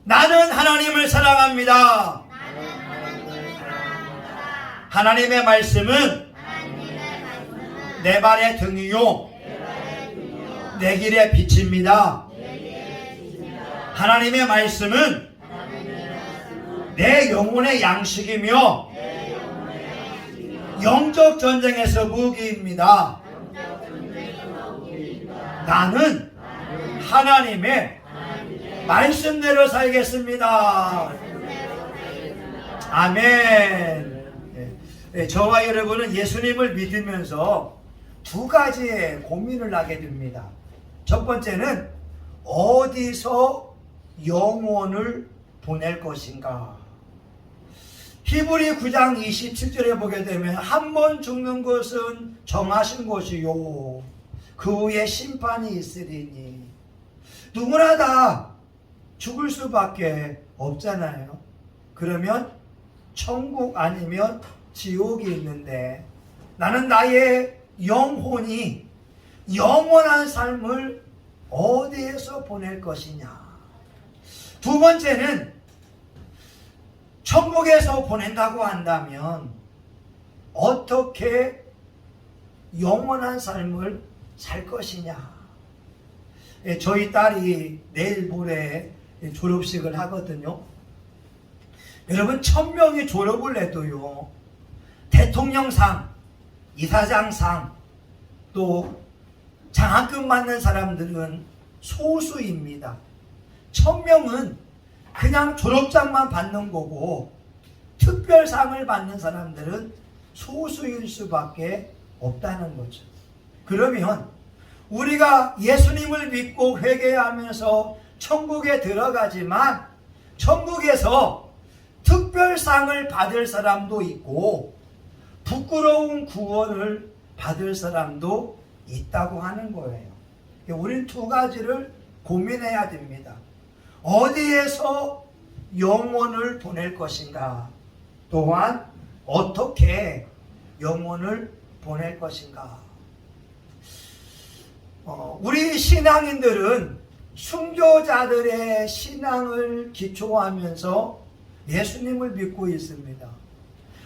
나는 하나님을 사랑합니다. 하나님의 말씀은 내 발의 등이요 내 길의 빛입니다. 하나님의 말씀은 내 영혼의 양식이며 영적 전쟁에서 무기입니다. 나는 하나님의 말씀대로 살겠습니다. 아멘. 저와 여러분은 예수님을 믿으면서 두 가지의 고민을 하게 됩니다. 첫 번째는 어디서 영혼을 보낼 것인가. 히브리 9장 27절에 보게 되면 한 번 죽는 것은 정하신 것이요 그 후에 심판이 있으리니. 누구나 다 죽을 수밖에 없잖아요. 그러면 천국 아니면 지옥이 있는데 나는 나의 영혼이 영원한 삶을 어디에서 보낼 것이냐. 두 번째는 천국에서 보낸다고 한다면 어떻게 영원한 삶을 살 것이냐. 저희 딸이 내일 모레 졸업식을 하거든요. 여러분 1000명이 졸업을 해도요 대통령상, 이사장상, 또 장학금 받는 사람들은 소수입니다. 1000명은 그냥 졸업장만 받는 거고 특별상을 받는 사람들은 소수일 수밖에 없다는 거죠. 그러면 우리가 예수님을 믿고 회개하면서 천국에 들어가지만 천국에서 특별상을 받을 사람도 있고 부끄러운 구원을 받을 사람도 있다고 하는 거예요. 우리는 두 가지를 고민해야 됩니다. 어디에서 영혼을 보낼 것인가, 또한 어떻게 영혼을 보낼 것인가. 우리 신앙인들은 순교자들의 신앙을 기초하면서 예수님을 믿고 있습니다.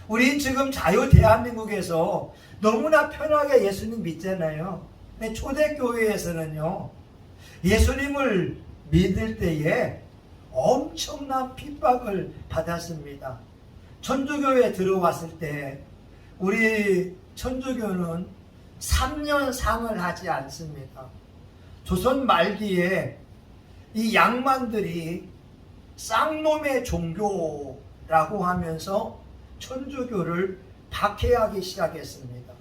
우린 지금 자유 대한민국에서 너무나 편하게 예수님 믿잖아요. 근데 초대교회에서는요, 예수님을 믿을 때에 엄청난 핍박을 받았습니다. 천주교에 들어왔을 때 우리 천주교는 3년 상을 하지 않습니다. 조선 말기에 이 양반들이 쌍놈의 종교라고 하면서 천주교를 박해하기 시작했습니다.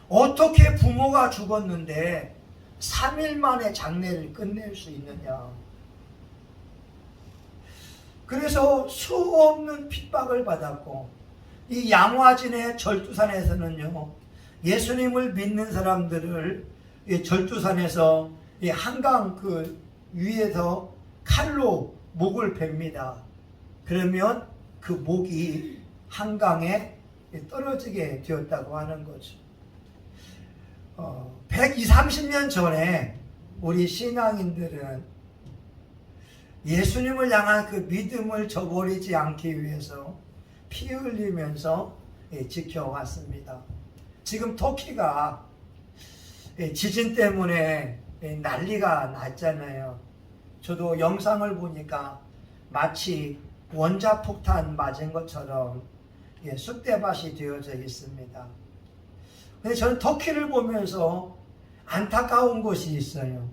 어떻게 부모가 죽었는데 3일 만에 장례를 끝낼 수 있느냐. 그래서 수없는 핍박을 받았고, 이 양화진의 절두산에서는요, 예수님을 믿는 사람들을 절두산에서 한강 그 위에서 칼로 목을 베입니다. 그러면 그 목이 한강에 떨어지게 되었다고 하는 거죠. 120, 30년 전에 우리 신앙인들은 예수님을 향한 그 믿음을 저버리지 않기 위해서 피 흘리면서 지켜왔습니다. 지금 터키가 지진 때문에 난리가 났잖아요. 저도 영상을 보니까 마치 원자폭탄 맞은 것처럼 쑥대밭이 되어져 있습니다. 근데 저는 터키를 보면서 안타까운 것이 있어요.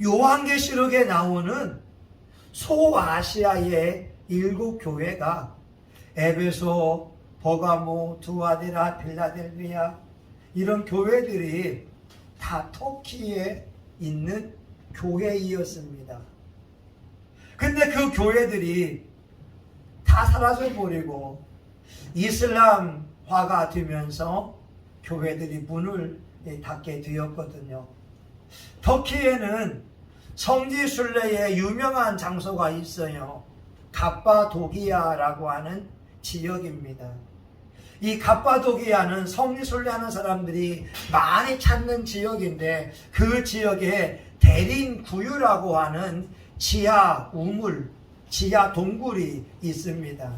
요한계시록에 나오는 소아시아의 7교회가 에베소, 버가모, 두아디라, 필라델비아 이런 교회들이 다 터키에 있는 교회이었습니다. 근데 그 교회들이 다 사라져 버리고 이슬람화가 되면서 교회들이 문을 닫게 되었거든요. 터키에는 성지순례의 유명한 장소가 있어요. 갑바도기아라고 하는 지역입니다. 이 갑바도기아는 성지순례하는 사람들이 많이 찾는 지역인데 그 지역에 대린구유라고 하는 지하 우물, 지하 동굴이 있습니다.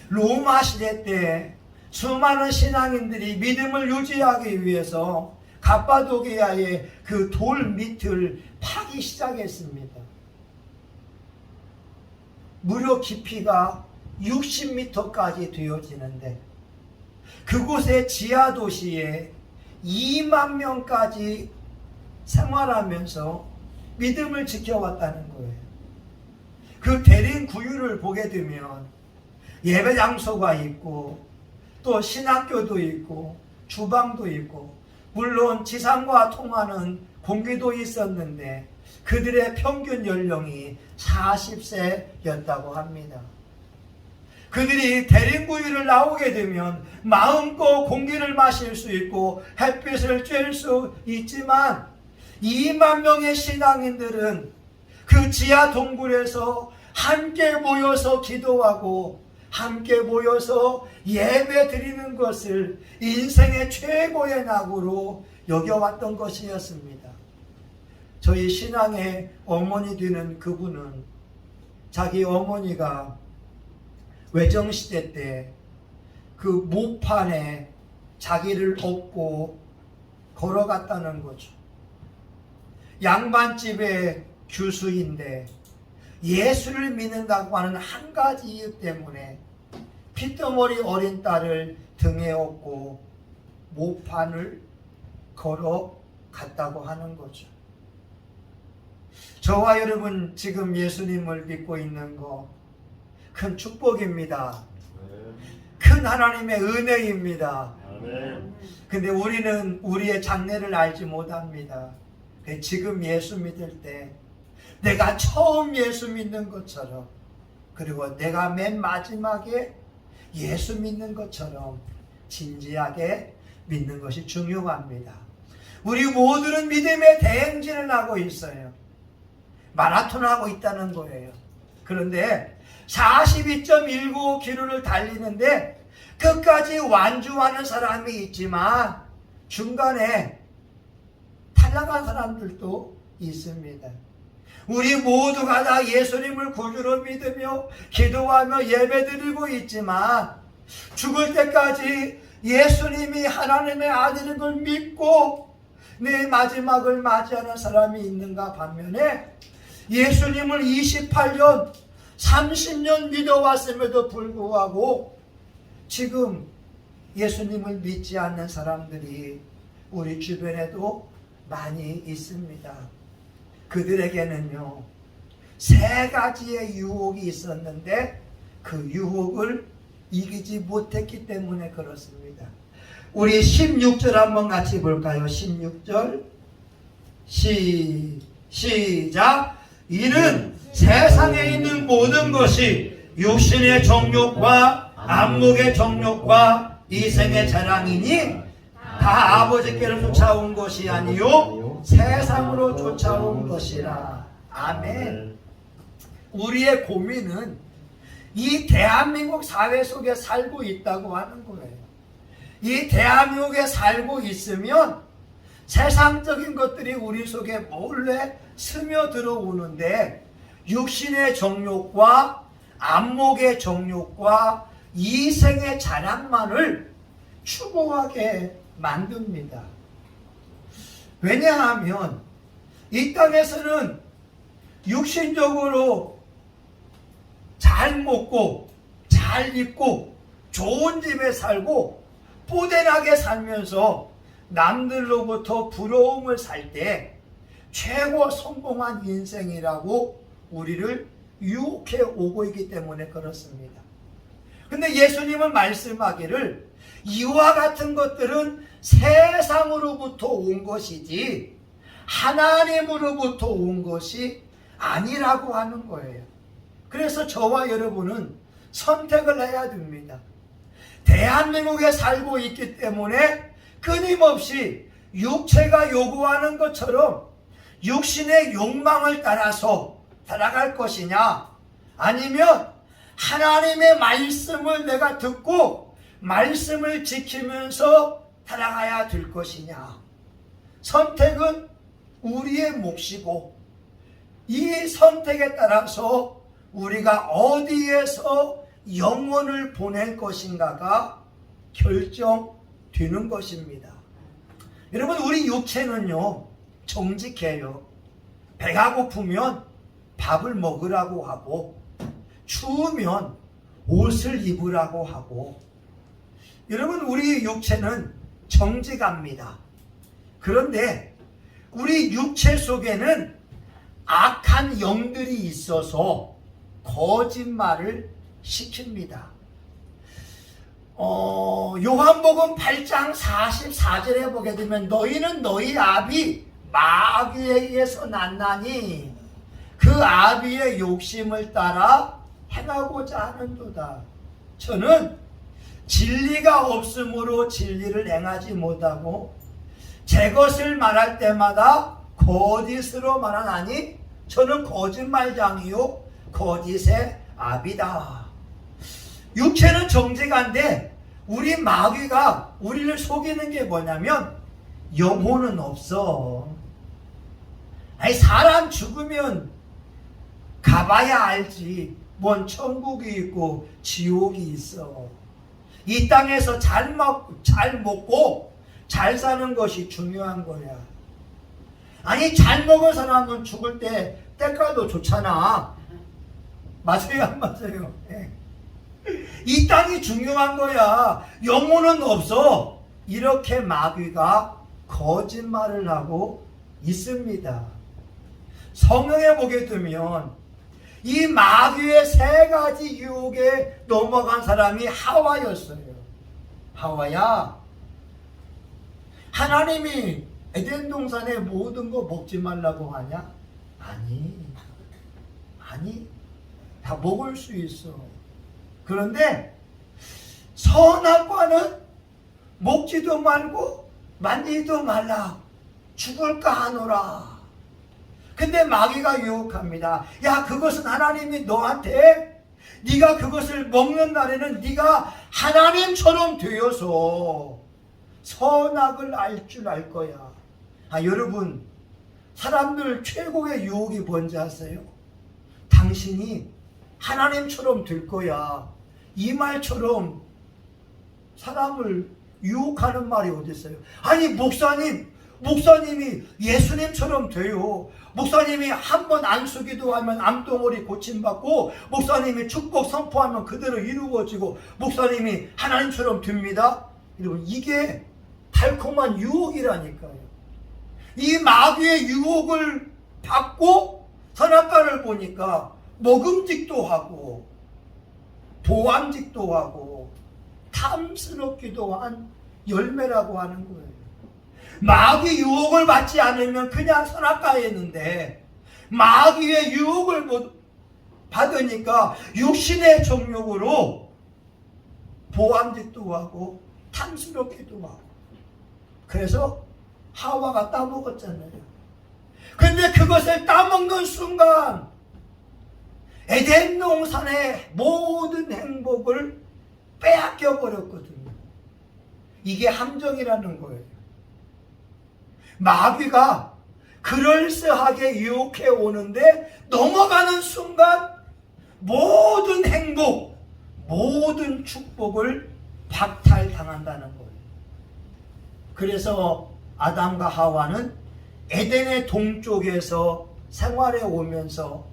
로마 시대 때 수많은 신앙인들이 믿음을 유지하기 위해서 갑바도기아의 그 돌 밑을 파기 시작했습니다. 무려 깊이가 60m까지 되어지는데 그곳의 지하 도시에 2만 명까지 생활하면서 믿음을 지켜왔다는 거예요. 그 대림 구유를 보게 되면 예배 장소가 있고 또 신학교도 있고 주방도 있고 물론 지상과 통하는 공기도 있었는데 그들의 평균 연령이 40세였다고 합니다. 그들이 대림구유를 나오게 되면 마음껏 공기를 마실 수 있고 햇빛을 쬐을 수 있지만 2만 명의 신앙인들은 그 지하 동굴에서 함께 모여서 기도하고 함께 모여서 예배 드리는 것을 인생의 최고의 낙으로 여겨왔던 것이었습니다. 저희 신앙의 어머니 되는 그분은 자기 어머니가 외정시대 때 그 모판에 자기를 업고 걸어갔다는 거죠. 양반집의 규수인데 예수를 믿는다고 하는 한 가지 이유 때문에 핏덩어리 어린 딸을 등에 업고 모판을 걸어갔다고 하는 거죠. 저와 여러분 지금 예수님을 믿고 있는 거 큰 축복입니다. 큰 하나님의 은혜입니다. 근데 우리는 우리의 장래를 알지 못합니다. 지금 예수 믿을 때 내가 처음 예수 믿는 것처럼 그리고 내가 맨 마지막에 예수 믿는 것처럼 진지하게 믿는 것이 중요합니다. 우리 모두는 믿음의 대행진을 하고 있어요. 마라톤을 하고 있다는 거예요. 그런데 42.19km를 달리는데 끝까지 완주하는 사람이 있지만 중간에 탈락한 사람들도 있습니다. 우리 모두가 다 예수님을 구주로 믿으며 기도하며 예배드리고 있지만 죽을 때까지 예수님이 하나님의 아들인 걸 믿고 내 마지막을 맞이하는 사람이 있는가 반면에 예수님을 28년 30년 믿어왔음에도 불구하고 지금 예수님을 믿지 않는 사람들이 우리 주변에도 많이 있습니다. 그들에게는요 3가지의 유혹이 있었는데 그 유혹을 이기지 못했기 때문에 그렇습니다. 우리 16절 한번 같이 볼까요? 16절 시작. 이는 세상에 있는 모든 것이 육신의 정욕과 안목의 정욕과 이생의 자랑이니 다 아버지께로 쫓아온 것이 아니요 세상으로 쫓아온 것이라. 아멘. 우리의 고민은 이 대한민국 사회 속에 살고 있다고 하는 거예요. 이 대한민국에 살고 있으면 세상적인 것들이 우리 속에 몰래 스며들어오는데 육신의 정욕과 안목의 정욕과 이생의 자랑만을 추구하게 만듭니다. 왜냐하면 이 땅에서는 육신적으로 잘 먹고 잘 입고 좋은 집에 살고 뽀대나게 살면서 남들로부터 부러움을 살 때 최고 성공한 인생이라고 우리를 유혹해 오고 있기 때문에 그렇습니다. 근데 예수님은 말씀하기를 이와 같은 것들은 세상으로부터 온 것이지 하나님으로부터 온 것이 아니라고 하는 거예요. 그래서 저와 여러분은 선택을 해야 됩니다. 대한민국에 살고 있기 때문에 끊임없이 육체가 요구하는 것처럼 육신의 욕망을 따라서 살아갈 것이냐, 아니면 하나님의 말씀을 내가 듣고 말씀을 지키면서 살아가야 될 것이냐. 선택은 우리의 몫이고 이 선택에 따라서 우리가 어디에서 영혼을 보낼 것인가가 결정되는 것입니다. 여러분, 우리 육체는요, 정직해요. 배가 고프면 밥을 먹으라고 하고, 추우면 옷을 입으라고 하고, 여러분, 우리 육체는 정직합니다. 그런데 우리 육체 속에는 악한 영들이 있어서 거짓말을 시킵니다. 요한복음 8장 44절에 보게 되면 너희는 너희 아비 마귀에 의해서 났나니 그 아비의 욕심을 따라 행하고자 하는도다. 저는 진리가 없으므로 진리를 행하지 못하고 제 것을 말할 때마다 거짓으로 말하나니 저는 거짓말장이요 거짓의 아비다. 육체는 정직한데 우리 마귀가 우리를 속이는 게 뭐냐면 영혼은 없어. 아니, 사람 죽으면 가봐야 알지. 뭔 천국이 있고 지옥이 있어. 이 땅에서 잘 먹고 잘 사는 것이 중요한 거야. 아니, 잘 먹은 사람은 죽을 때 때깔도 좋잖아. 맞아요, 안 맞아요? 네. 이 땅이 중요한 거야. 영혼은 없어. 이렇게 마귀가 거짓말을 하고 있습니다. 성경에 보게 되면 이 마귀의 세 가지 유혹에 넘어간 사람이 하와였어요. 하와야, 하나님이 에덴 동산의 모든 거 먹지 말라고 하냐? 아니, 다 먹을 수 있어. 그런데 선악과는 먹지도 말고 만지지도 말라. 죽을까 하노라. 근데 마귀가 유혹합니다. 야, 그것은 하나님이 너한테 네가 그것을 먹는 날에는 네가 하나님처럼 되어서 선악을 알 줄 알 거야. 여러분, 사람들 최고의 유혹이 뭔지 아세요? 당신이 하나님처럼 될 거야. 이 말처럼 사람을 유혹하는 말이 어디 있어요? 아니, 목사님이 예수님처럼 돼요. 목사님이 한 번 안수기도 하면 암덩어리 고침받고, 목사님이 축복 선포하면 그대로 이루어지고, 목사님이 하나님처럼 됩니다. 여러분, 이게 달콤한 유혹이라니까요. 이 마귀의 유혹을 받고 선악과를 보니까 먹음직도 하고 보암직도 하고 탐스럽기도 한 열매라고 하는 거예요. 마귀 유혹을 받지 않으면 그냥 선악과였는데 마귀의 유혹을 받으니까 육신의 정욕으로 보암직도 하고 탐스럽기도 하고, 그래서 하와가 따먹었잖아요. 근데 그것을 따먹는 순간 에덴 동산의 모든 행복을 빼앗겨 버렸거든요. 이게 함정이라는 거예요. 마귀가 그럴싸하게 유혹해 오는데 넘어가는 순간 모든 행복, 모든 축복을 박탈당한다는 거예요. 그래서 아담과 하와는 에덴의 동쪽에서 생활해 오면서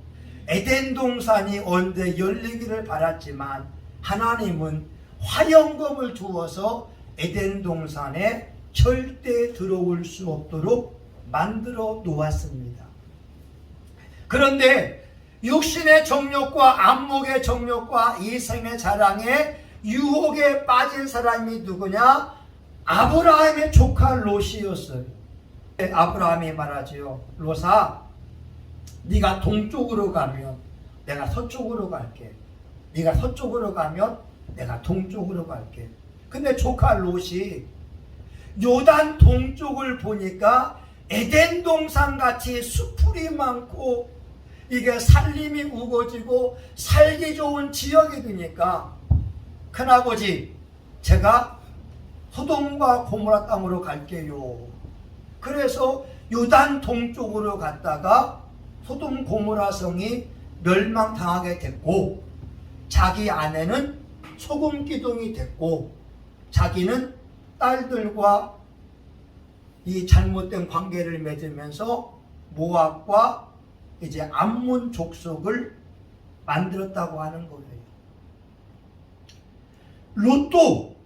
에덴 동산이 언제 열리기를 바랐지만 하나님은 화영검을 두어서 에덴 동산에 절대 들어올 수 없도록 만들어 놓았습니다. 그런데 육신의 정욕과 안목의 정욕과 이생의 자랑에 유혹에 빠진 사람이 누구냐? 아브라함의 조카 롯이었어요. 아브라함이 말하지요. 롯아, 네가 동쪽으로 가면 내가 서쪽으로 갈게. 네가 서쪽으로 가면 내가 동쪽으로 갈게. 근데 조카 롯이 요단 동쪽을 보니까 에덴 동산 같이 수풀이 많고 이게 살림이 우거지고 살기 좋은 지역이 되니까, 큰아버지, 제가 소돔과 고모라 땅으로 갈게요. 그래서 요단 동쪽으로 갔다가 소돔 고모라 성이 멸망당하게 됐고, 자기 아내는 소금 기둥이 됐고, 자기는 딸들과 이 잘못된 관계를 맺으면서 모압과 이제 암몬 족속을 만들었다고 하는 거예요. 롯도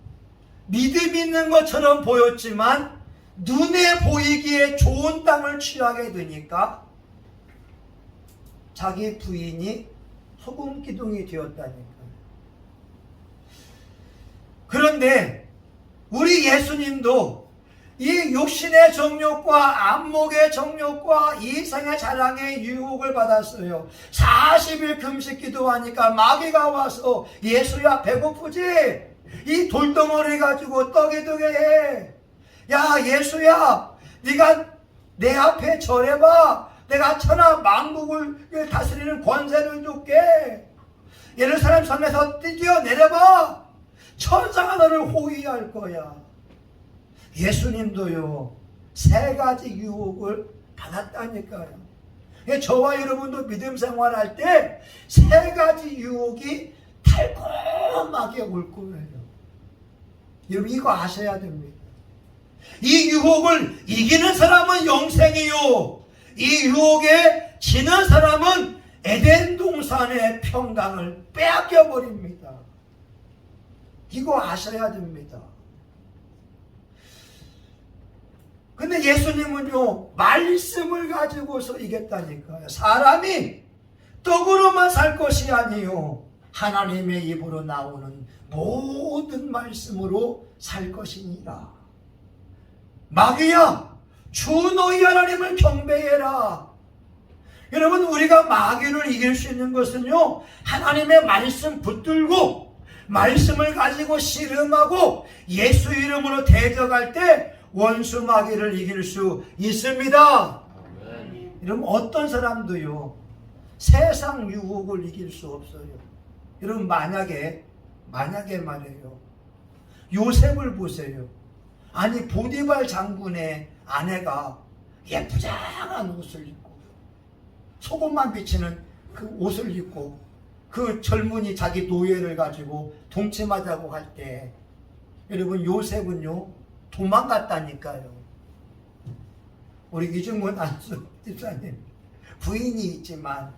믿음 있는 것처럼 보였지만 눈에 보이기에 좋은 땅을 취하게 되니까 자기 부인이 소금 기둥이 되었다니까요. 그런데 우리 예수님도 이 육신의 정욕과 안목의 정욕과 이생의 자랑의 유혹을 받았어요. 40일 금식 기도하니까 마귀가 와서 예수야 배고프지? 이 돌덩어리 가지고 떡이두게 해. 야 예수야 네가 내 앞에 절해봐. 내가 천하 만국을 다스리는 권세를 줄게. 예루살렘 성에서 뛰어내려봐. 천사가 너를 호위할 거야. 예수님도요 3가지 유혹을 받았다니까요. 저와 여러분도 믿음 생활할 때 3가지 유혹이 달콤하게 올 거예요. 여러분 이거 아셔야 됩니다. 이 유혹을 이기는 사람은 영생이요, 이 유혹에 지는 사람은 에덴 동산의 평강을 빼앗겨 버립니다. 이거 아셔야 됩니다. 근데 예수님은요 말씀을 가지고서 이겼다니까요. 사람이 떡으로만 살 것이 아니요 하나님의 입으로 나오는 모든 말씀으로 살 것이니라. 마귀야 주 너희 하나님을 경배해라. 여러분 우리가 마귀를 이길 수 있는 것은요 하나님의 말씀 붙들고 말씀을 가지고 씨름하고 예수 이름으로 대적할 때 원수 마귀를 이길 수 있습니다. 여러분 어떤 사람도요 세상 유혹을 이길 수 없어요. 여러분 만약에 말이에요 요셉을 보세요. 아니 보디발 장군의 아내가 예쁘장한 옷을 입고 소금만 비치는 그 옷을 입고 그 젊은이 자기 노예를 가지고 동침하자고 할 때 여러분 요셉은요 도망갔다니까요. 우리 이중근 안수 집사님 부인이 있지만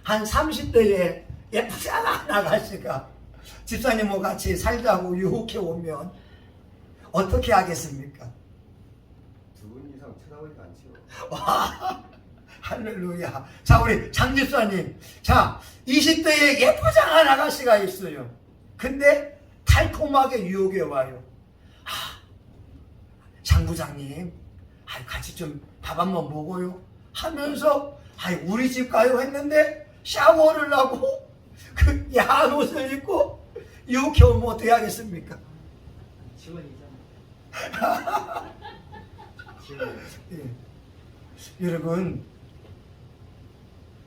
한 30대에 예쁘장한 아가씨가 집사님과 같이 살자고 유혹해 오면 어떻게 하겠습니까? 2분 이상 쳐다보니까 안 치워. 와, 할렐루야. 자 우리 장 집사님, 자 20대에 예쁘장한 아가씨가 있어요. 근데 달콤하게 유혹해 와요. 장 부장님 같이 좀 밥 한번 먹어요 하면서 우리 집 가요 했는데 샤워를 하고 그 야한 옷을 입고 유혹해 오면 어떻게 하겠습니까? 지원이잖아. 예. 여러분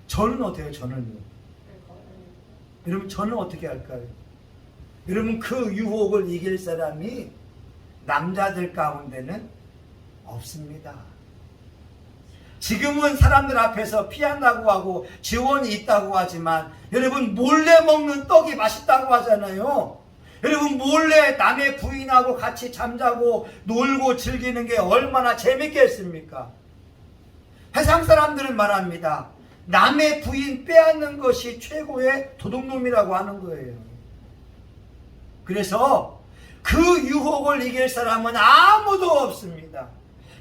저는 어때요? 저는요. 여러분 저는 어떻게 할까요? 여러분 그 유혹을 이길 사람이 남자들 가운데는 없습니다. 지금은 사람들 앞에서 피한다고 하고 지원이 있다고 하지만 여러분 몰래 먹는 떡이 맛있다고 하잖아요. 여러분 몰래 남의 부인하고 같이 잠자고 놀고 즐기는 게 얼마나 재밌겠습니까? 세상 사람들은 말합니다. 남의 부인 빼앗는 것이 최고의 도둑놈이라고 하는 거예요. 그래서 그 유혹을 이길 사람은 아무도 없습니다.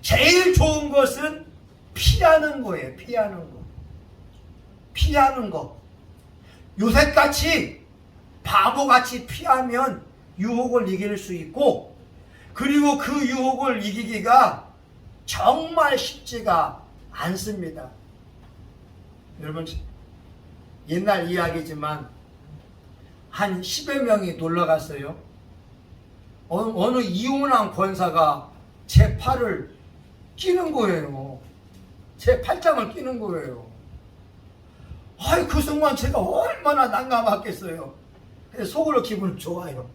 제일 좋은 것은 피하는 거예요. 피하는 거. 요셉같이 바보같이 피하면 유혹을 이길 수 있고, 그리고 그 유혹을 이기기가 정말 쉽지가 않습니다. 여러분 옛날 이야기지만 한 10여 명이 놀러 갔어요. 어느 이혼한 권사가 제 팔을 끼는 거예요. 제 팔짱을 끼는 거예요. 그 순간 제가 얼마나 난감했겠어요. 근데 속으로 기분 좋아요.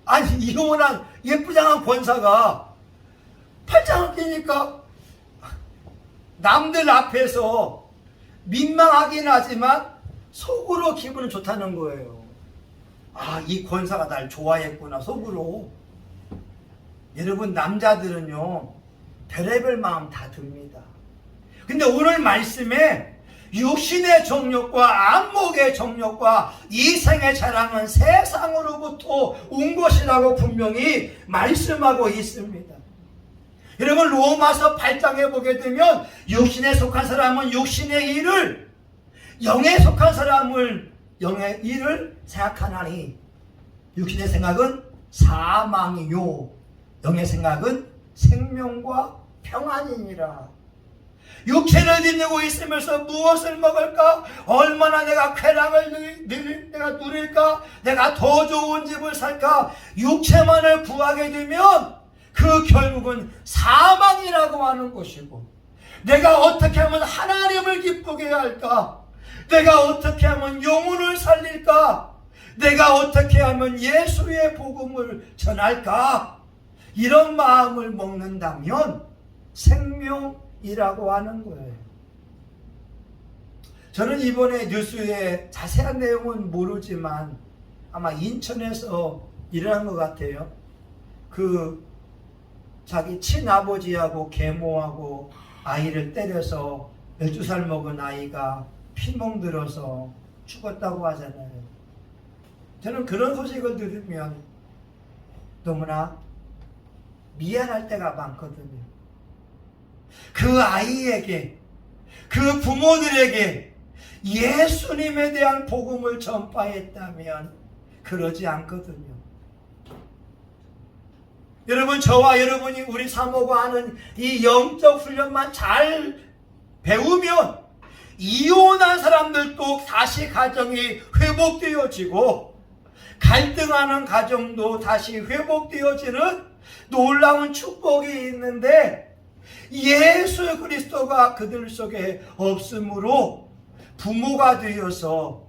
아니 이혼한 예쁘장한 권사가 팔짱을 끼니까 남들 앞에서 민망하긴 하지만 속으로 기분은 좋다는 거예요. 아, 이 권사가 날 좋아했구나, 속으로. 여러분, 남자들은요, 별의별 마음 다 듭니다. 근데 오늘 말씀에 육신의 정욕과 안목의 정욕과 이생의 자랑은 세상으로부터 온 것이라고 분명히 말씀하고 있습니다. 여러분, 로마서 8장에 보게 되면 육신에 속한 사람은 육신의 일을, 영에 속한 사람은 영의 일을 생각하나니 육신의 생각은 사망이요 영의 생각은 생명과 평안이니라. 육체를 지니고 있으면서 무엇을 먹을까? 얼마나 내가 쾌락을 내가 누릴까? 내가 더 좋은 집을 살까? 육체만을 구하게 되면 그 결국은 사망이라고 하는 것이고, 내가 어떻게 하면 하나님을 기쁘게 할까? 내가 어떻게 하면 영혼을 살릴까? 내가 어떻게 하면 예수의 복음을 전할까? 이런 마음을 먹는다면 생명이라고 하는 거예요. 저는 이번에 뉴스에 자세한 내용은 모르지만 아마 인천에서 일어난 것 같아요. 자기 친아버지하고 계모하고 아이를 때려서 12살 먹은 아이가 피멍 들어서 죽었다고 하잖아요. 저는 그런 소식을 들으면 너무나 미안할 때가 많거든요. 그 아이에게, 그 부모들에게 예수님에 대한 복음을 전파했다면 그러지 않거든요. 여러분, 저와 여러분이 우리 사모가 하는 이 영적 훈련만 잘 배우면 이혼한 사람들도 다시 가정이 회복되어지고, 갈등하는 가정도 다시 회복되어지는 놀라운 축복이 있는데, 예수 그리스도가 그들 속에 없으므로 부모가 되어서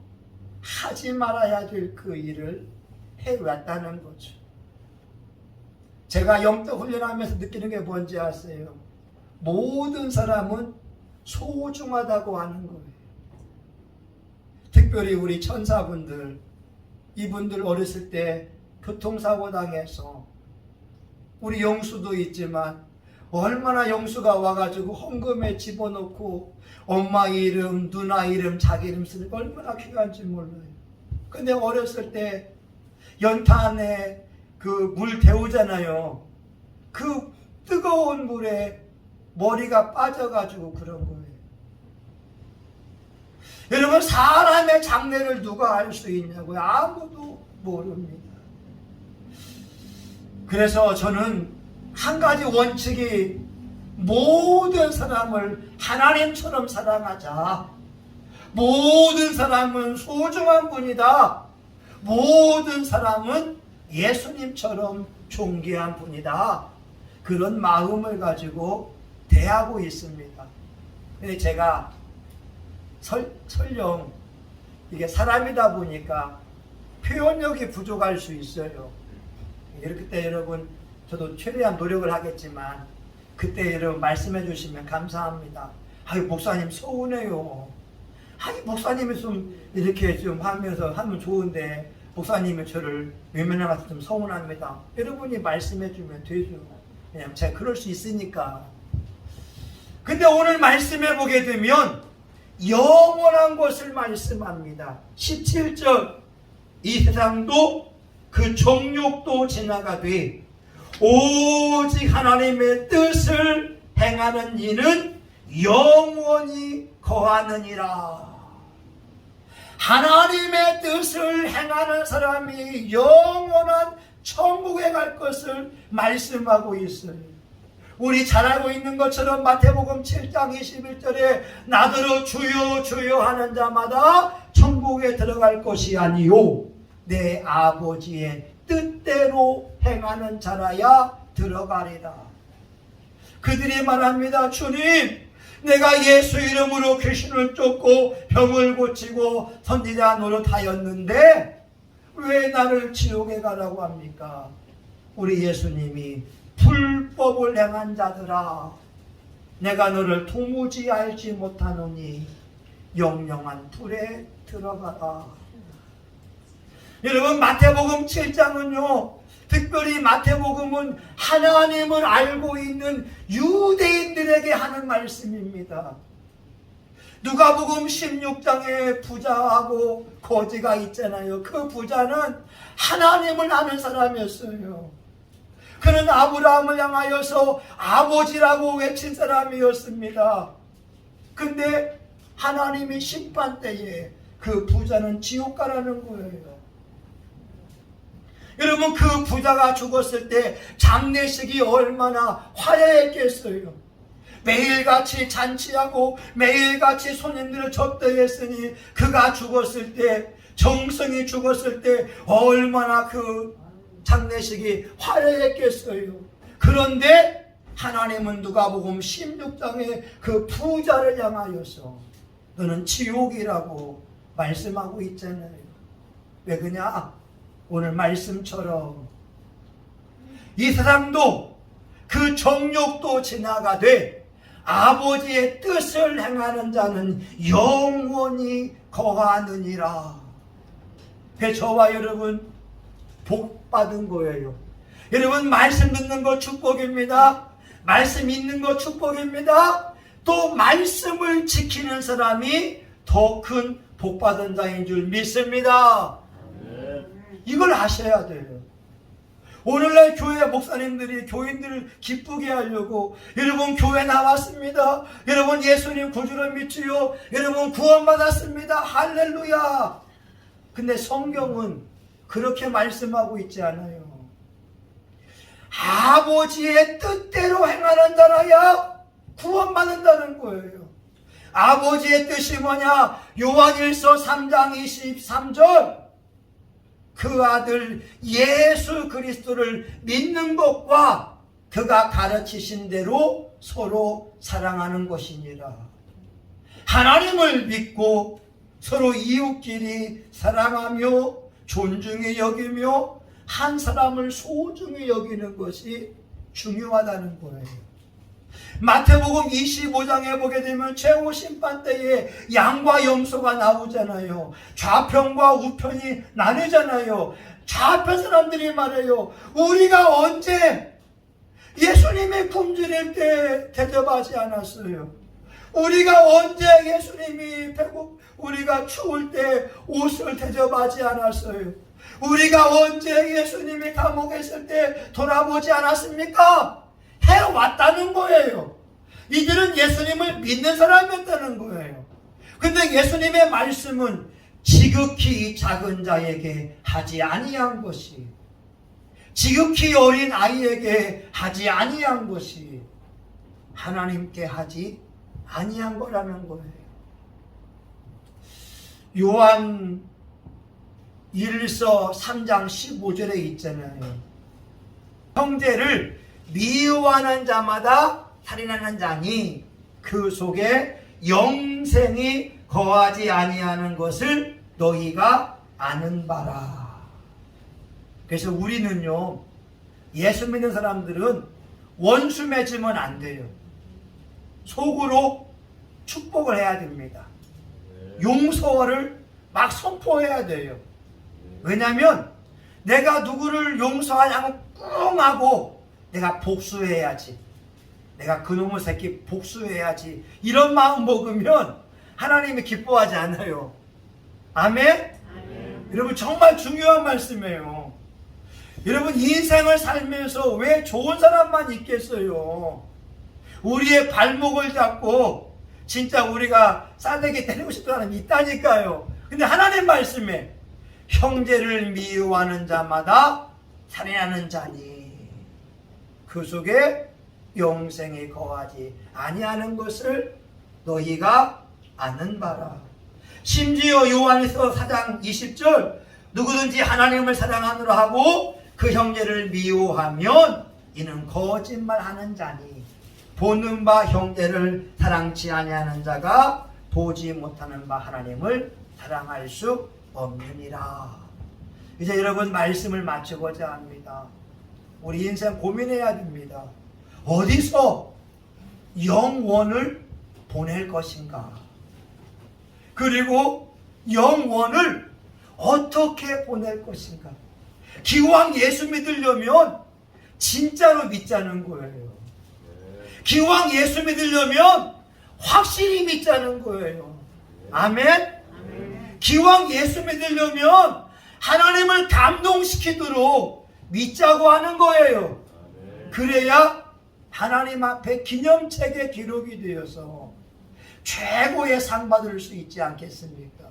하지 말아야 될 그 일을 해왔다는 거죠. 제가 영적 훈련하면서 느끼는 게 뭔지 아세요? 모든 사람은 소중하다고 하는 거예요. 특별히 우리 천사분들, 이분들 어렸을 때 교통사고 당해서, 우리 영수도 있지만 얼마나 영수가 와가지고 헌금에 집어넣고 엄마 이름, 누나 이름, 자기 이름 쓰는 거 얼마나 귀한지 몰라요. 근데 어렸을 때 연탄에 그 물 데우잖아요. 그 뜨거운 물에 머리가 빠져가지고 그런 거예요. 여러분, 사람의 장래를 누가 알 수 있냐고요? 아무도 모릅니다. 그래서 저는 한 가지 원칙이, 모든 사람을 하나님처럼 사랑하자. 모든 사람은 소중한 분이다. 모든 사람은 예수님처럼 존귀한 분이다. 그런 마음을 가지고 대하고 있습니다. 근데 제가 설령 이게 사람이다 보니까 표현력이 부족할 수 있어요. 이렇게 때 여러분, 저도 최대한 노력을 하겠지만 그때 여러분 말씀해 주시면 감사합니다. 아유, 목사님 서운해요. 아니, 목사님이 좀 이렇게 좀 하면서 하면 좋은데 목사님이 저를 외면해서 좀 서운합니다. 여러분이 말씀해 주면 되죠. 왜냐면 제가 그럴 수 있으니까. 근데 오늘 말씀해 보게 되면 영원한 것을 말씀합니다. 17절, 이 세상도 그 정욕도 지나가되 오직 하나님의 뜻을 행하는 이는 영원히 거하느니라. 하나님의 뜻을 행하는 사람이 영원한 천국에 갈 것을 말씀하고 있어요. 우리 잘 알고 있는 것처럼 마태복음 7장 21절에 나더러 주여 주여 하는 자마다 천국에 들어갈 것이 아니요 내 아버지의 뜻대로 행하는 자라야 들어가리라. 그들이 말합니다. 주님, 내가 예수 이름으로 귀신을 쫓고 병을 고치고 선지자 노릇하였는데 왜 나를 지옥에 가라고 합니까? 우리 예수님이 불법을 행한 자들아, 내가 너를 도무지 알지 못하노니 영영한 불에 들어가라. 여러분, 마태복음 7장은요, 특별히 마태복음은 하나님을 알고 있는 유대인들에게 하는 말씀입니다. 누가복음 16장에 부자하고 거지가 있잖아요. 그 부자는 하나님을 아는 사람이었어요. 그는 아브라함을 향하여서 아버지라고 외친 사람이었습니다. 근데 하나님이 심판 때에 그 부자는 지옥 가라는 거예요. 여러분, 그 부자가 죽었을 때 장례식이 얼마나 화려했겠어요. 매일같이 잔치하고 매일같이 손님들을 접대했으니 그가 죽었을 때, 정성이 죽었을 때 얼마나 그 장례식이 화려했겠어요. 그런데 하나님은 누가복음 16장에 그 부자를 향하여서 너는 지옥이라고 말씀하고 있잖아요. 왜 그러냐? 오늘 말씀처럼 이 세상도 그 정욕도 지나가되 아버지의 뜻을 행하는 자는 영원히 거하느니라. 저와 여러분 복 받은 거예요. 여러분, 말씀 듣는 거 축복입니다. 말씀 읽는 거 축복입니다. 또 말씀을 지키는 사람이 더 큰 복 받은 자인 줄 믿습니다. 이걸 아셔야 돼요. 오늘날 교회 목사님들이 교인들을 기쁘게 하려고, 여러분 교회 나왔습니다, 여러분 예수님 구주를 믿지요, 여러분 구원받았습니다, 할렐루야. 근데 성경은 그렇게 말씀하고 있지 않아요. 아버지의 뜻대로 행하는 자라야 구원받는다는 거예요. 아버지의 뜻이 뭐냐? 요한일서 3장 23절, 그 아들 예수 그리스도를 믿는 것과 그가 가르치신 대로 서로 사랑하는 것이니라. 하나님을 믿고 서로 이웃끼리 사랑하며 존중히 여기며 한 사람을 소중히 여기는 것이 중요하다는 거예요. 마태복음 25장에 보게 되면 최후 심판 때에 양과 염소가 나오잖아요. 좌편과 우편이 나뉘잖아요. 좌편 사람들이 말해요. 우리가 언제 예수님이 굶주릴 때 대접하지 않았어요? 우리가 언제 예수님이 우리가 추울 때 옷을 대접하지 않았어요? 우리가 언제 예수님이 감옥에 있을 때 돌아보지 않았습니까? 해왔다는 거예요. 이들은 예수님을 믿는 사람이었다는 거예요. 근데 예수님의 말씀은 지극히 작은 자에게 하지 아니한 것이, 지극히 어린 아이에게 하지 아니한 것이 하나님께 하지 아니한 거라는 거예요. 요한 1서 3장 15절에 있잖아요. 형제를 미워하는 자마다 살인하는 자니 그 속에 영생이 거하지 아니하는 것을 너희가 아는 바라. 그래서 우리는요, 예수 믿는 사람들은 원수 맺으면 안 돼요. 속으로 축복을 해야 됩니다. 용서를 막 선포해야 돼요. 왜냐하면 내가 누구를 용서하냐고 꿍 하고 내가 복수해야지, 내가 그놈의 새끼 복수해야지, 이런 마음 먹으면 하나님이 기뻐하지 않아요. 아멘? 아멘. 여러분, 정말 중요한 말씀이에요. 여러분, 인생을 살면서 왜 좋은 사람만 있겠어요? 우리의 발목을 잡고 진짜 우리가 싸대기 때리고 싶은 사람이 있다니까요. 근데 하나님 말씀에 형제를 미워하는 자마다 살인하는 자니 그 속에 영생이 거하지 아니하는 것을 너희가 아는 바라. 심지어 요한일서 4장 20절, 누구든지 하나님을 사랑하느라 하고 그 형제를 미워하면 이는 거짓말하는 자니 보는 바 형제를 사랑치 아니하는 자가 보지 못하는 바 하나님을 사랑할 수 없느니라. 이제 여러분, 말씀을 마치고자 합니다. 우리 인생 고민해야 됩니다. 어디서 영원을 보낼 것인가? 그리고 영원을 어떻게 보낼 것인가? 기왕 예수 믿으려면 진짜로 믿자는 거예요. 기왕 예수 믿으려면 확실히 믿자는 거예요. 아멘? 기왕 예수 믿으려면 하나님을 감동시키도록 믿자고 하는 거예요. 그래야 하나님 앞에 기념책에 기록이 되어서 최고의 상 받을 수 있지 않겠습니까?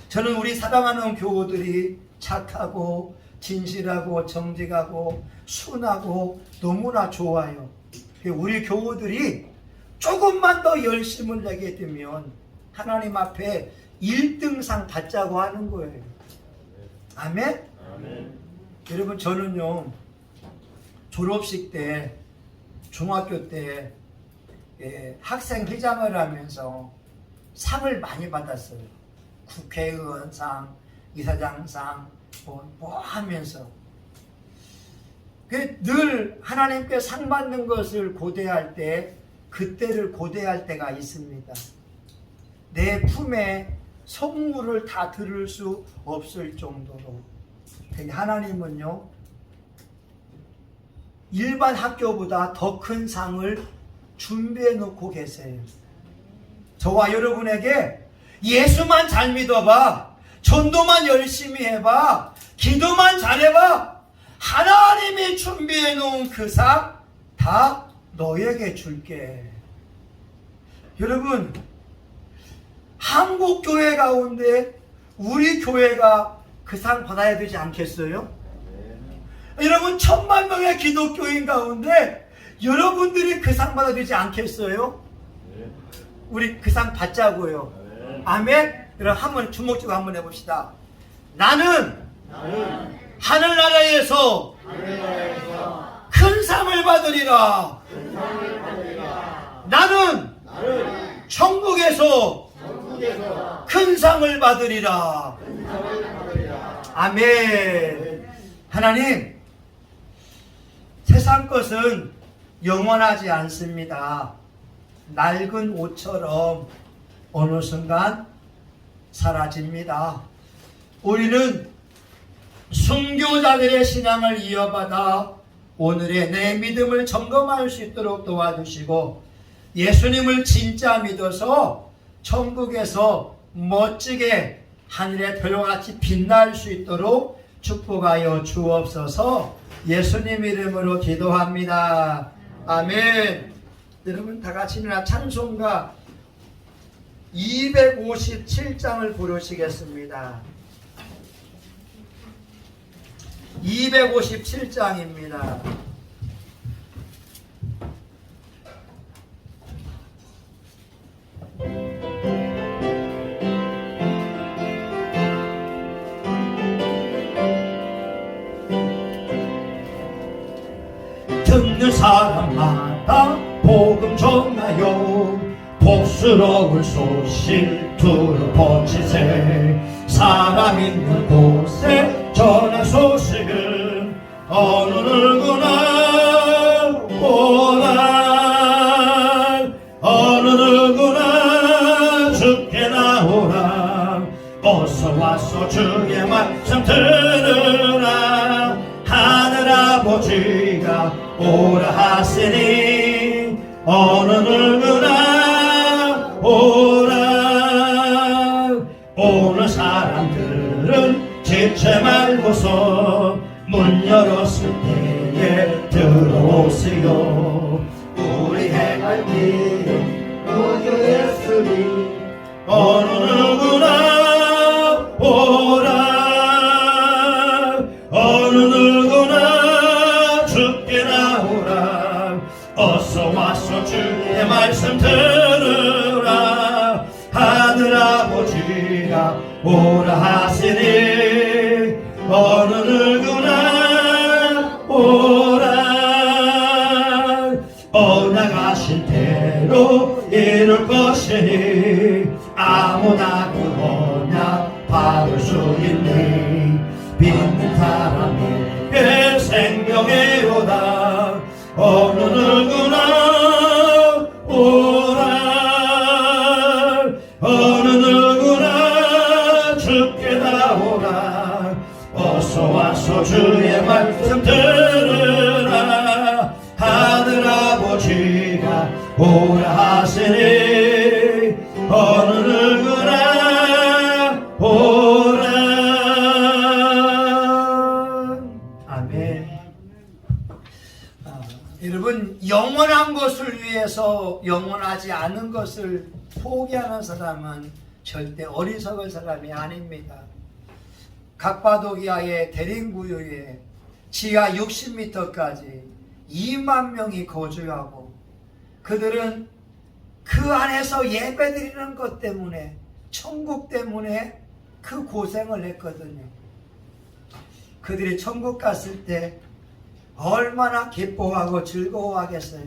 저는 우리 사랑하는 교우들이 착하고 진실하고 정직하고 순하고 너무나 좋아요. 우리 교우들이 조금만 더 열심을 내게 되면 하나님 앞에 1등상 받자고 하는 거예요. 아멘? 아멘. 여러분, 저는요 졸업식 때 중학교 때 학생회장을 하면서 상을 많이 받았어요. 국회의원상, 이사장상 뭐 하면서 늘 하나님께 상 받는 것을 고대할 때 그때를 고대할 때가 있습니다. 내 품에 선물을 다 들을 수 없을 정도로 하나님은요 일반 학교보다 더 큰 상을 준비해 놓고 계세요. 저와 여러분에게 예수만 잘 믿어봐, 전도만 열심히 해봐, 기도만 잘해봐, 하나님이 준비해 놓은 그 상 다 너에게 줄게. 여러분, 한국 교회 가운데 우리 교회가 그 상 받아야 되지 않겠어요? 여러분, 1000만 명의 기독교인 가운데 여러분들이 그 상 받아야 되지 않겠어요? 우리 그 상 받자고요. 아멘? 여러분, 한번 주먹 쥐고 한번 해봅시다. 나는 하늘나라에서 큰 상을 받으리라. 나는 천국에서 큰 상을 받으리라. 아멘. 하나님, 세상 것은 영원하지 않습니다. 낡은 옷처럼 어느 순간 사라집니다. 우리는 순교자들의 신앙을 이어받아 오늘의 내 믿음을 점검할 수 있도록 도와주시고 예수님을 진짜 믿어서 천국에서 멋지게 하늘의 별같이 빛날 수 있도록 축복하여 주옵소서. 예수님 이름으로 기도합니다. 아멘. 여러분, 다 같이 일어나 찬송가 257장을 부르시겠습니다. 257장입니다. 듣는 사람마다 복음 전하여 복스러울 소식 두루 퍼지세. 사람 있는 곳에 전한 소식은 어느 누구나 오라. 어느 누구나 주께 나오라. 어서 와서 주의 말씀 들으라. 하늘아버지가 오라 하시니 어느 누구나 오라. 오는 사람들은 지체 말고서 문 열었을 때에 들어오세요. 우리 행할 길 구주 예수님 어느 누구나 오라. 어느 누구나 주께 나오라. 어서 와서 주의 말씀 들으라. 하늘아버지가 오라 하시니 어느 누구나 오라. 언약하신 대로 이룰 것이니 아무나 그 언약 받을 수 있니. 믿는 사람에게 생명이 오다. 어느 누구나 와서 주의 말씀 들으라. 하늘아버지가 오라 하시니 어느 누구나 오라. 아멘. 여러분, 영원한 것을 위해서 영원하지 않은 것을 포기하는 사람은 절대 어리석은 사람이 아닙니다. 갑바도기아의 대림구유에 지하 60m까지 2만 명이 거주하고 그들은 그 안에서 예배드리는 것 때문에, 천국 때문에 그 고생을 했거든요. 그들이 천국 갔을 때 얼마나 기뻐하고 즐거워하겠어요.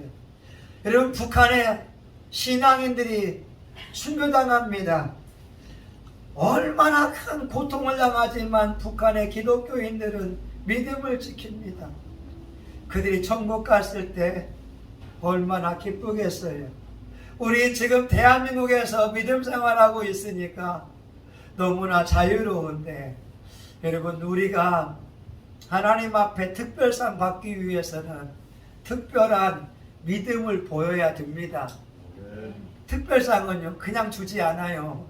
여러분, 북한의 신앙인들이 순교당합니다. 얼마나 큰 고통을 당하지만 북한의 기독교인들은 믿음을 지킵니다. 그들이 천국 갔을 때 얼마나 기쁘겠어요. 우리 지금 대한민국에서 믿음 생활하고 있으니까 너무나 자유로운데, 여러분, 우리가 하나님 앞에 특별상 받기 위해서는 특별한 믿음을 보여야 됩니다. 특별상은요, 그냥 주지 않아요.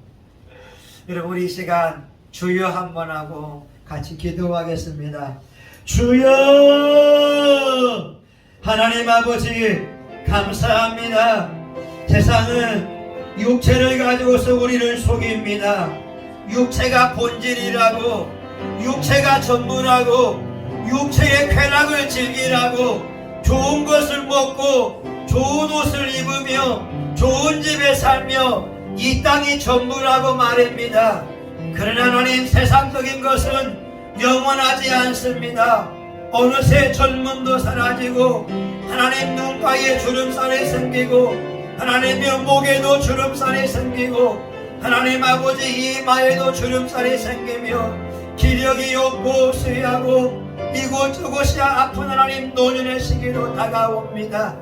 여러분, 우리 이 시간 주여 한번 하고 같이 기도하겠습니다. 주여, 하나님 아버지 감사합니다. 세상은 육체를 가지고서 우리를 속입니다. 육체가 본질이라고, 육체가 전부라고, 육체의 쾌락을 즐기라고, 좋은 것을 먹고 좋은 옷을 입으며 좋은 집에 살며 이 땅이 전부라고 말합니다. 그러나 하나님, 세상적인 것은 영원하지 않습니다. 어느새 젊음도 사라지고 하나님 눈가에 주름살이 생기고 하나님의 목에도 주름살이 생기고 하나님 아버지 이마에도 주름살이 생기며 기력이 없고 쇠하고 이곳저곳이 아픈 하나님 노년의 시기로 다가옵니다.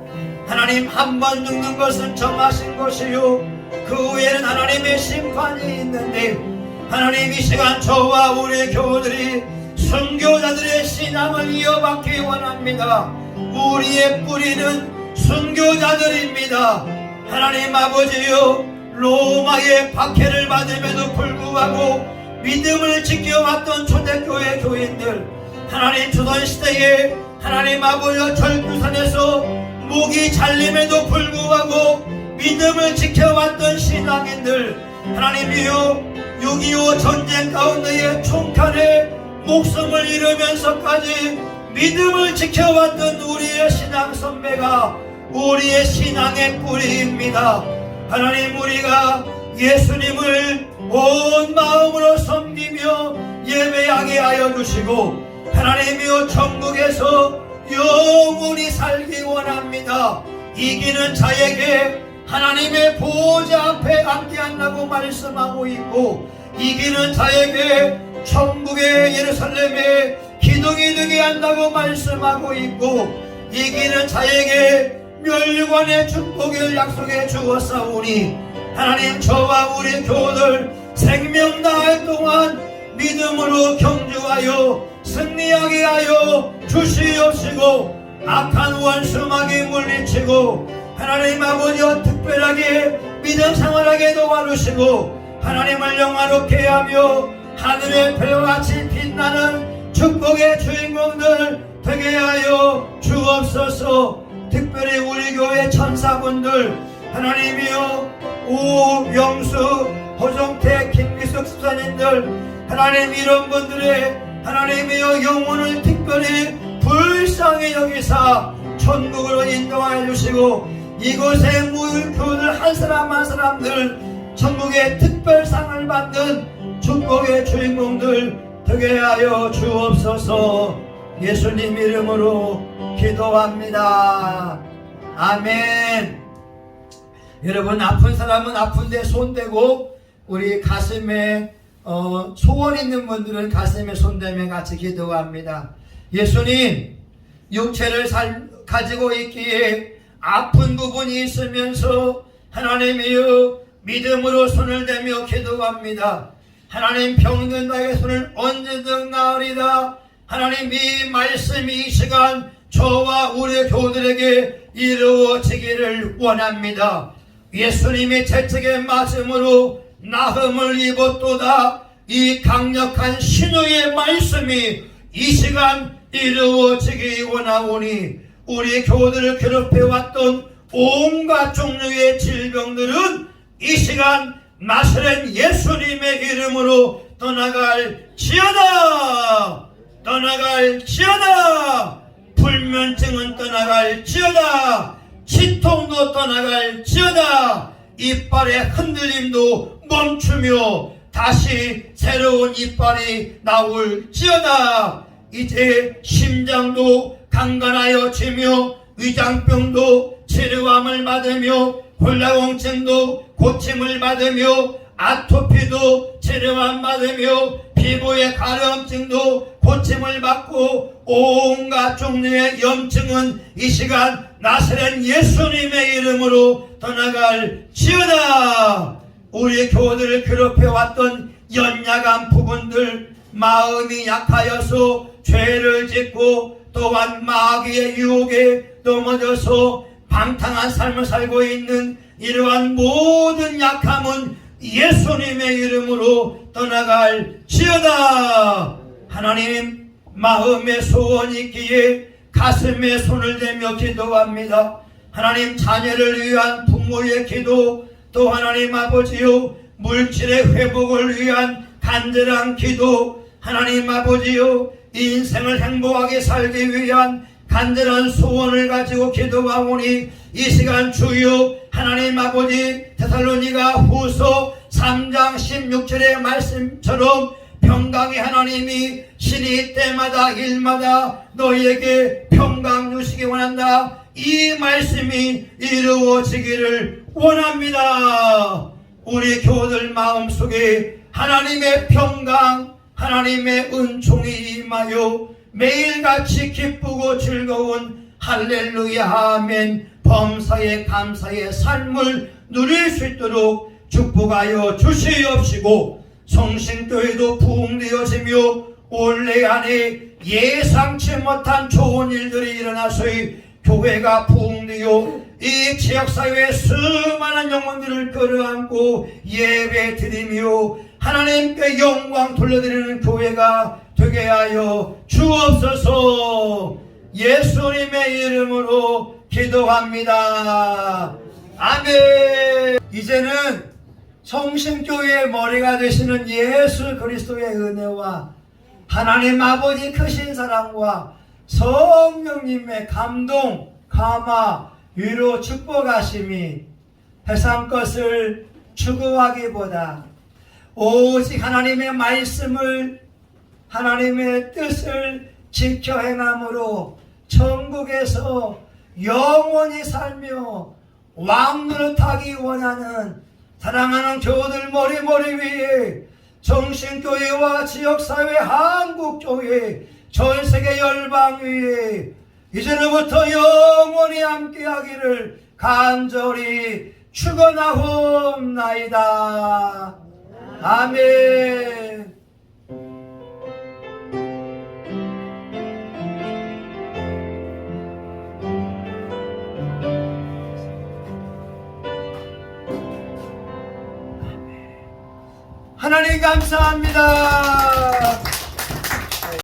하나님, 한 번 죽는 것은 정하신 것이요 그 후에는 하나님의 심판이 있는데, 하나님, 이 시간 저와 우리 교우들이 선교자들의 신앙을 이어받기 원합니다. 우리의 뿌리는 선교자들입니다. 하나님 아버지요, 로마의 박해를 받음에도 불구하고 믿음을 지켜왔던 초대교회 교인들, 하나님, 조선시대에 하나님 아버지와 절규산에서 목이 잘림에도 불구하고 믿음을 지켜왔던 신앙인들, 하나님이요, 6.25 전쟁 가운데에 총칼에 목숨을 잃으면서까지 믿음을 지켜왔던 우리의 신앙 선배가 우리의 신앙의 뿌리입니다. 하나님, 우리가 예수님을 온 마음으로 섬기며 예배하게 하여 주시고 하나님이여, 천국에서 영원히 살기 원합니다. 이기는 자에게 하나님의 보호자 앞에 앉게 한다고 말씀하고 있고, 이기는 자에게 천국의 예루살렘에 기둥이 되게 한다고 말씀하고 있고, 이기는 자에게 멸류관의 축복을 약속해 주었사오니, 하나님, 저와 우리 교우들 생명 다할 동안 믿음으로 경주하여 승리하게 하여 주시옵시고, 악한 원수마귀 물리치고 하나님 아버지와 특별하게 믿음 생활하게 도와주시고 하나님을 영화롭게 하며 하늘의 별과 같이 빛나는 축복의 주인공들 되게 하여 주옵소서. 특별히 우리 교회 천사분들, 하나님이여, 우영수, 호정태, 김기숙 집사님들, 하나님, 이런 분들의 하나님이여 영혼을 특별히 불쌍히 여기사 천국으로 인도하여 주시고, 이곳의 무교들 한 사람 한 사람들 천국의 특별상을 받는 축복의 주인공들 되게 하여 주옵소서. 예수님 이름으로 기도합니다. 아멘. 여러분, 아픈 사람은 아픈데 손대고, 우리 가슴에 소원 있는 분들은 가슴에 손대며 같이 기도합니다. 예수님, 육체를 가지고 있기에 아픈 부분이 있으면서 하나님이여 믿음으로 손을 대며 기도합니다. 하나님, 병든 나의 손을 언제든 나으리다 하나님 이 말씀이 이 시간 저와 우리 교우들에게 이루어지기를 원합니다. 예수님의 채찍에 맞음으로 나흠을 입었도다. 이 강력한 신호의 말씀이 이 시간 이루어지기 원하오니 우리 교우들을 괴롭혀왔던 온갖 종류의 질병들은 이 시간 나사렛 예수님의 이름으로 떠나갈지어다. 떠나갈지어다. 불면증은 떠나갈지어다. 치통도 떠나갈지어다. 이빨의 흔들림도 멈추며 다시 새로운 이빨이 나올지어다. 이제 심장도 강건하여지며 위장병도 치료함을 받으며 골다공증도 고침을 받으며 아토피도 치료함 받으며 피부의 가려움증도 고침을 받고 온갖 종류의 염증은 이 시간 나사렛 예수님의 이름으로 떠나갈지어다. 우리 교우들을 괴롭혀왔던 연약한 부분들, 마음이 약하여서 죄를 짓고 또한 마귀의 유혹에 넘어져서 방탕한 삶을 살고 있는 이러한 모든 약함은 예수님의 이름으로 떠나갈지어다. 하나님, 마음의 소원이 있기에 가슴에 손을 대며 기도합니다. 하나님, 자녀를 위한 부모의 기도, 또 하나님 아버지요, 물질의 회복을 위한 간절한 기도, 하나님 아버지요, 인생을 행복하게 살기 위한 간절한 소원을 가지고 기도하오니 이 시간 주여 하나님 아버지 데살로니가 후서 3장 16절의 말씀처럼 평강의 하나님이 신이 때마다 일마다 너희에게 평강 주시기 원한다. 이 말씀이 이루어지기를 원합니다. 우리 교우들 마음속에 하나님의 평강, 하나님의 은총이 임하여 매일같이 기쁘고 즐거운 할렐루야 아멘 범사에 감사의 삶을 누릴 수 있도록 축복하여 주시옵시고, 성신교회도 부흥되어지며 올해 안에 예상치 못한 좋은 일들이 일어나서의 교회가 부흥되어 이 지역사회의 수많은 영혼들을 끌어안고 예배 드리며 하나님께 영광 돌려드리는 교회가 되게 하여 주옵소서. 예수님의 이름으로 기도합니다. 아멘. 이제는 성심교회의 머리가 되시는 예수 그리스도의 은혜와 하나님 아버지 크신 사랑과 성령님의 감동, 감화, 위로 축복하심이 세상 것을 추구하기보다 오직 하나님의 말씀을, 하나님의 뜻을 지켜 행함으로 천국에서 영원히 살며 왕노릇하기 원하는 사랑하는 교우들 머리 위에 정신교회와 지역사회, 한국교회, 전세계 열방 위에 이제로부터 영원히 함께하기를 간절히 축원하옵나이다. 아멘. 하나님 감사합니다.